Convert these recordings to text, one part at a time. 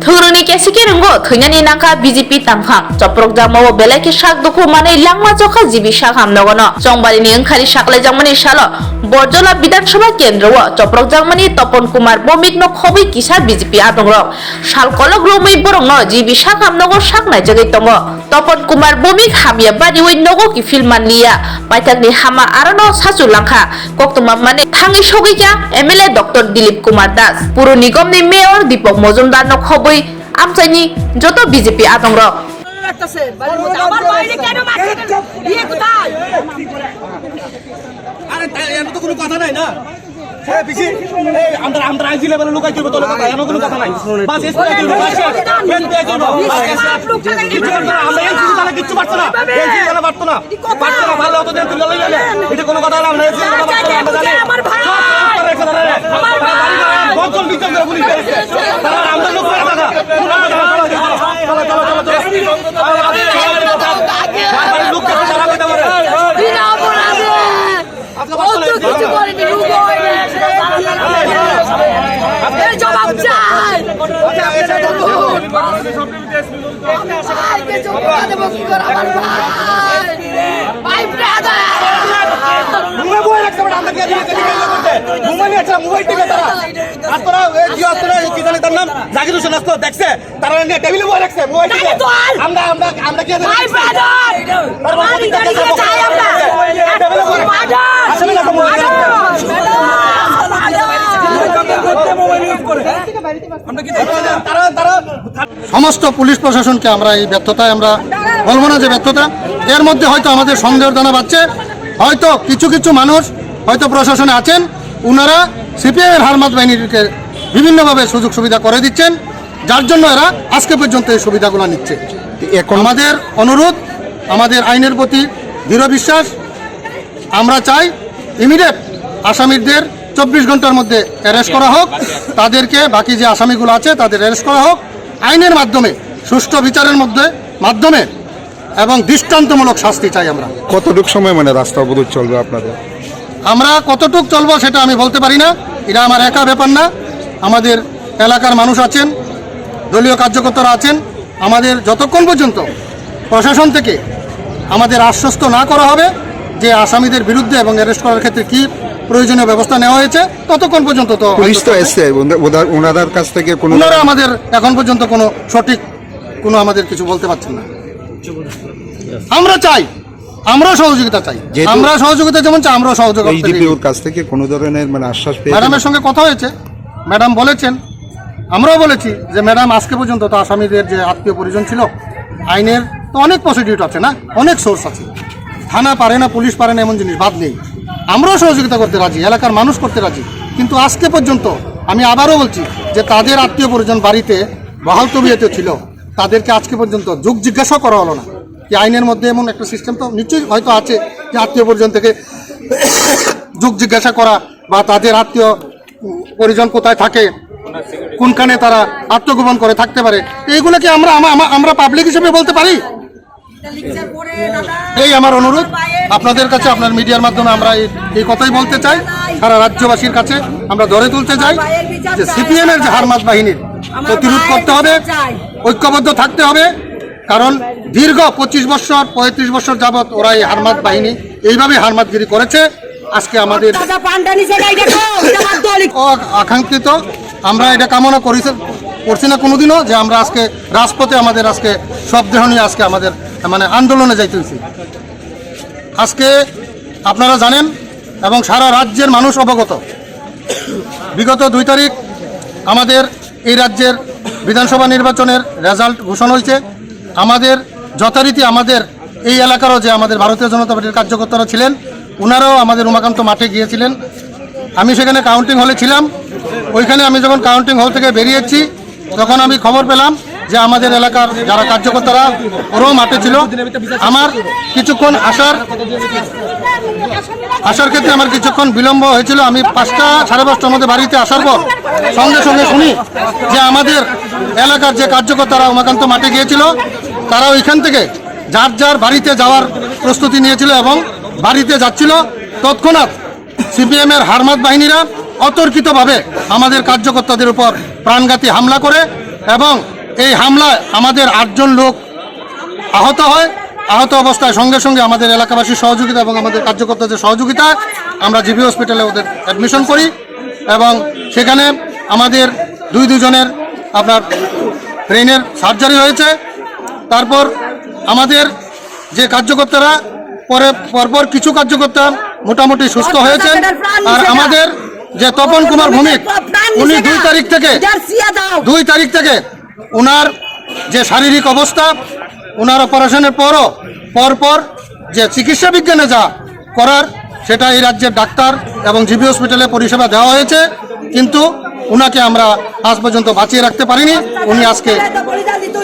Thuruni kesike runggo thunani nangka BJP tangphang Joprok jangmao belai ke sak duku manai langma jokha jibi sak hamnogono Jongbari ni engkhari saklai jangmani salo Borjola Bidhansabha Kendro Joprok jangmani Topon Kumar Bomik no khobai kisar BJP adongrok Salkolok romai borongno jibi sak hamnogo sak naijagai tongo Topon Kumar Bomik hamia bari wai nogo ki filman liya Paitakni hama arono sasu langkha Koktoma mane thangi sogika MLA Dr. Dilip Kumar Das Puro Nigom ni Mayor Deepak Mojumdar no khobai আমচাইনি যত BJP আতঙ্ক লাগতেছে আমার বাইরে কেন মারছেন বিয়ে কোথায় আরে এর তো কোনো কথা নাই না সে বেশি এই আমরা আইজি লেভেলে লুকাই দিব তো কথা এর কোনো কথা নাই বাস এসে দিব বাস ফেন দিয়ে দিব আমরা এই জিনিসটা কিছু পারছ না এই জিনিসটা পারছ না ভালো হতো দেন তুলে লইলে এটা কোনো কথা না আমরা এই জিনিসটা আমরা জানি আমার ভাই আমার ভাই বকল বিচার করে পুলিশ করেছে তারা আমরা লোক করে টাকা দেখছে তারা টেবিলে বই রাখছে আমরা কি সমস্ত পুলিশ প্রশাসনকে আমরা এই ব্যর্থতায় আমরা বলবো না যে ব্যর্থতা এর মধ্যে হয়তো আমাদের সন্দেহের দানা বাজছে হয়তো কিছু কিছু মানুষ হয়তো প্রশাসনে আছেন উনারা সিপিএমের হারমাত বাহিনীকে বিভিন্নভাবে সুযোগ সুবিধা করে দিচ্ছেন যার জন্য এরা আজকে পর্যন্ত এই সুবিধাগুলো নিচ্ছে এখন আমাদের অনুরোধ আমাদের আইনের প্রতি দৃঢ় বিশ্বাস আমরা চাই ইমিডিয়েট আসামিদের 24 ঘন্টার মধ্যে অ্যারেস্ট করা হোক তাদেরকে বাকি যে আসামিগুলো আছে তাদের অ্যারেস্ট করা হোক আইনের মাধ্যমে সুষ্ঠু বিচারের মাধ্যমে এবং দৃষ্টান্তমূলক শাস্তি চাই আমরা কতটুকু সময় মানে রাস্তা অবরোধ চলবে আপনাদের আমরা কতটুকু চলবো সেটা আমি বলতে পারি না এটা আমার একা ব্যাপার না আমাদের এলাকার মানুষ আছেন দলীয় কার্যকর্তারা আছেন আমাদের যতক্ষণ পর্যন্ত প্রশাসন থেকে আমাদের আশ্বস্ত না করা হবে যে আসামিদের বিরুদ্ধে এবং অ্যারেস্ট করার ক্ষেত্রে কি প্রয়োজনীয় ব্যবস্থা নেওয়া হয়েছে ততক্ষণ পর্যন্ত তো পুলিশ তো এসছে ওনাদের কাছ থেকে কোনো ওনারা আমাদের এখন পর্যন্ত কোনো সঠিক কোনো আমাদের কিছু বলতে পারছেন না আমরা চাই আমরা সহযোগিতা চাই আমরা সহযোগিতা যেমন চাই আমরা সহযোগিতা এইচডিপিওর কাছ থেকে কোনো ধরনের মানে আশ্বাস পেয়ে ম্যাডামের সঙ্গে কথা হয়েছে ম্যাডাম বলেছেন আমরাও বলেছি যে ম্যাডাম আজকে পর্যন্ত তো আসামিদের যে আত্মীয় পরিজন ছিল আইনের তো অনেক প্রসিডিউর আছে না অনেক সোর্স আছে থানা পারে না পুলিশ পারে না এমন জিনিস বাদ নেই আমরাও সহযোগিতা করতে রাজি এলাকার মানুষ করতে রাজি কিন্তু আজকে পর্যন্ত আমি আবারও বলছি যে তাদের আত্মীয় পরিজন বাড়িতে বহাল তবিয়তে ছিল তাদেরকে আজকে পর্যন্ত যোগ জিজ্ঞাসা করা হলো না যে আইনের মধ্যে এমন একটা সিস্টেম তো নিশ্চয়ই হয়তো আছে যে আত্মীয় পরিজন থেকে যোগ জিজ্ঞাসা করা বা তাদের আত্মীয় পরিজন কোথায় থাকে কোনখানে তারা আত্মগোপন করে থাকতে পারে এইগুলো কি আমরা পাবলিক হিসেবে বলতে পারি এই আমার অনুরোধ আপনাদের কাছে আপনার মিডিয়ার মাধ্যমে আমরা এই কথাই বলতে চাই সারা রাজ্যবাসীর কাছে আমরা ধরে তুলতে চাই যে সিপিএমের যে হারমাত বাহিনীর প্রতিরোধ করতে হবে ঐক্যবদ্ধ থাকতে হবে কারণ দীর্ঘ 25 বছর 35 বছর যাবৎ ওরা এই হারমাত বাহিনী এইভাবে হারমাতগিরি করেছে আজকে আমাদের আকাঙ্ক্ষিত আমরা এটা কামনা করছি না কোনোদিনও যে আমরা আজকে রাজপথে আমাদের আজকে সব দেহ নিয়ে আজকে আমাদের মানে আন্দোলনে যাইতেছি আজকে আপনারা জানেন এবং সারা রাজ্যের মানুষ অবগত বিগত 2 তারিখ আমাদের এই রাজ্যের বিধানসভা নির্বাচনের রেজাল্ট ঘোষণা হয়েছে আমাদের যথারীতি আমাদের এই এলাকারও যে আমাদের ভারতীয় জনতা পার্টির কার্যকর্তারা ছিলেন ওনারাও আমাদের উমাকান্ত মাঠে গিয়েছিলেন আমি সেখানে কাউন্টিং হলে ছিলাম ওইখানে আমি যখন কাউন্টিং হল থেকে বেরিয়েছি তখন আমি খবর পেলাম যে আমাদের এলাকার যারা কার্যকর্তারা ওরাও মাঠে ছিল আমার কিছুক্ষণ আসার ক্ষেত্রে আমার কিছুক্ষণ বিলম্ব হয়েছিল আমি 5টা সাড়ে 5টার মধ্যে বাড়িতে আসার পর সঙ্গে সঙ্গে শুনি যে আমাদের এলাকার যে কার্যকর্তারা উমাকান্ত মাঠে গিয়েছিল তারা ওইখান থেকে যার যার বাড়িতে যাওয়ার প্রস্তুতি নিয়েছিল এবং বাড়িতে যাচ্ছিল তৎক্ষণাৎ সিপিএম এর হারমাত বাহিনীরা অতর্কিতভাবে আমাদের কার্যকর্তাদের উপর প্রাণঘাতী হামলা করে এবং এই হামলায় আমাদের 8 জন লোক আহত হয়। আহত অবস্থায় সঙ্গে সঙ্গে আমাদের এলাকাবাসীর সহযোগিতা এবং আমাদের কার্যকর্তাদের সহযোগিতা আমরা জিবি হসপিটালে ওদের অ্যাডমিশন করি এবং সেখানে আমাদের দুজনের আপনার ব্রেনের সার্জারি হয়েছে। তারপর আমাদের যে কার্যকর্তারা পরপর কিছু কার্যকর্তা মোটামুটি সুস্থ হয়েছেন। আর আমাদের যে তপন কুমার ভৌমিক, উনি 2 তারিখ থেকে ওনার যে শারীরিক অবস্থা, ওনার অপারেশনের পরপর যে চিকিৎসা বিজ্ঞানে যা করার সেটা এই রাজ্যের ডাক্তার এবং জিবি হসপিটালে পরিষেবা দেওয়া হয়েছে, কিন্তু ওনাকে আমরা আজ পর্যন্ত বাঁচিয়ে রাখতে পারিনি। উনি আজকে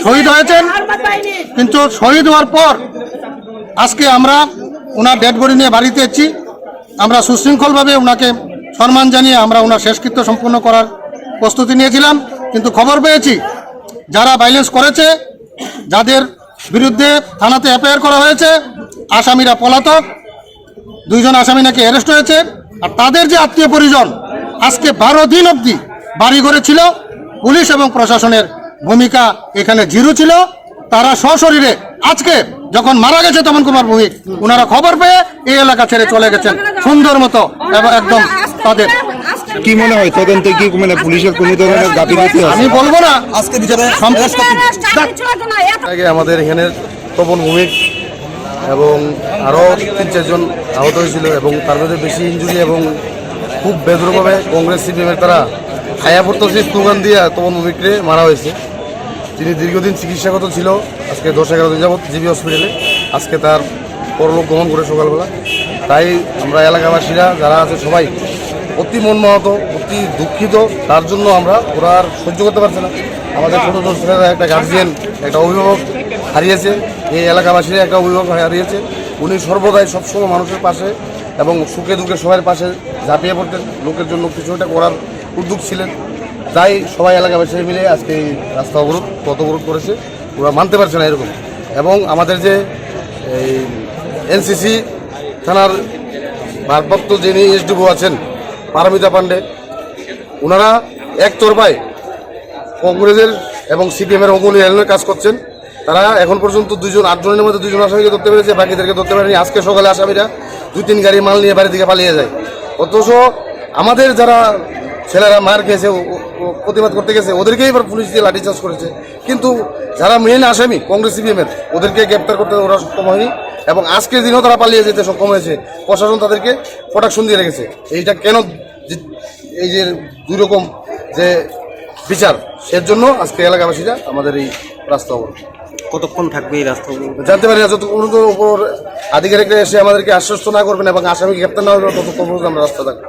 শহীদ হয়েছেন, কিন্তু শহীদ হওয়ার পর আজকে আমরা ওনার ডেড বডি নিয়ে বাড়িতে এসেছি। আমরা সুশৃঙ্খলভাবে ওনাকে সম্মান জানিয়ে আমরা ওনার শেষকৃত্য সম্পূর্ণ করার প্রস্তুতি নিয়েছিলাম, কিন্তু খবর পেয়েছি যারা ভাইলেন্স করেছে, যাদের বিরুদ্ধে থানাতে এফআইআর করা হয়েছে, আসামিরা পলাতক। 2 জন আসামি নাকি অ্যারেস্ট হয়েছে। আর তাদের যে আত্মীয় পরিজন আজকে 12 দিন অবধি বাড়ি ঘরে ছিল। পুলিশ এবং প্রশাসনের ভূমিকা এখানে জিরো ছিল। তারা সশরীরে আজকে যখন মারা গেছে তপন কুমার ভৌমিক, ওনারা খবর পেয়ে এই এলাকা ছেড়ে চলে গেছেন সুন্দর মতো এবং একদম তাদের। কি মনে হয় তদন্তে কি মানে পুলিশের কোনো ধরনের গাফিলতি আছে? আমি বলবো না আজকে ভিতরে আগে আমাদের এখানে তপন ভৌমিক এবং আরও 3-4 জন আহত হয়েছিল এবং তার মধ্যে বেশি ইঞ্জুরি এবং খুব বেদরভাবে কংগ্রেস সিপিএমের তারা খায়া পড়তেছে স্লোগান দিয়ে তপন ভৌমিককে মারা হয়েছে। তিনি দীর্ঘদিন চিকিৎসাগত ছিল, আজকে 10-11 দিন যাবৎ জিবি হসপিটালে। আজকে তার পরলোক গমন করে সকালবেলা। তাই আমরা এলাকাবাসীরা যারা আছে সবাই অতি মনমহত, অতি দুঃখিত। তার জন্য ওরা আর সহ্য করতে পারছে না। আমাদের ছোটো ছেলেরা একটা গার্জিয়ান, একটা অভিভাবক হারিয়েছে, এই এলাকাবাসীরা একটা অভিভাবক হারিয়েছে। উনি সর্বদাই সবসময় মানুষের পাশে এবং সুখে দুঃখে সবার পাশে ঝাঁপিয়ে পড়তেন, লোকের জন্য কিছু একটা করার উদ্যোগ ছিলেন। তাই সবাই এলাকাবাসী মিলে আজকে এই রাস্তা পথ অবরোধ করেছে। ওরা মানতে পারছে না এরকম। এবং আমাদের যে এই এনসিসি থানার ভারপ্রাপ্ত যিনি এসডিও আছেন পারমিতা পান্ডে, ওনারা একতরফায় কংগ্রেসের এবং সিপিএমের অঙ্গুলি হেলনের কাজ করছেন। তারা এখন পর্যন্ত 8 জনের মধ্যে 2 জন আসামিকে ধরতে পেরেছে, বাকিদেরকে ধরতে পারেনি। আজকে সকালে আসামিরা 2-3 গাড়ি মাল নিয়ে বাড়ি থেকে পালিয়ে যায়। অথচ আমাদের যারা ছেলেরা মার খেয়েছে, প্রতিবাদ করতে গেছে, ওদেরকেই এবার পুলিশ দিয়ে লাঠিচার্জ করেছে। কিন্তু যারা মেন আসামি কংগ্রেস সিপিএমের, ওদেরকে গ্রেপ্তার করতে ওরা সক্ষম হয়নি এবং আজকের দিনেও তারা পালিয়ে যেতে সক্ষম হয়েছে। প্রশাসন তাদেরকে প্রোটেকশন দিয়ে রেখেছে। এইটা কেন, এই যে 2 রকম যে বিচার, এর জন্য আজকে এলাকাবাসীরা আমাদের এই রাস্তা অবরোধ। কতক্ষণ থাকবে এই রাস্তা? জানতে পারি না, যতক্ষণ উপর আধিকারিকরা এসে আমাদেরকে আশ্বস্ত না করবেন এবং আসামিকে গ্রেপ্তার না হবে ততক্ষণ আমরা রাস্তা থাকবো।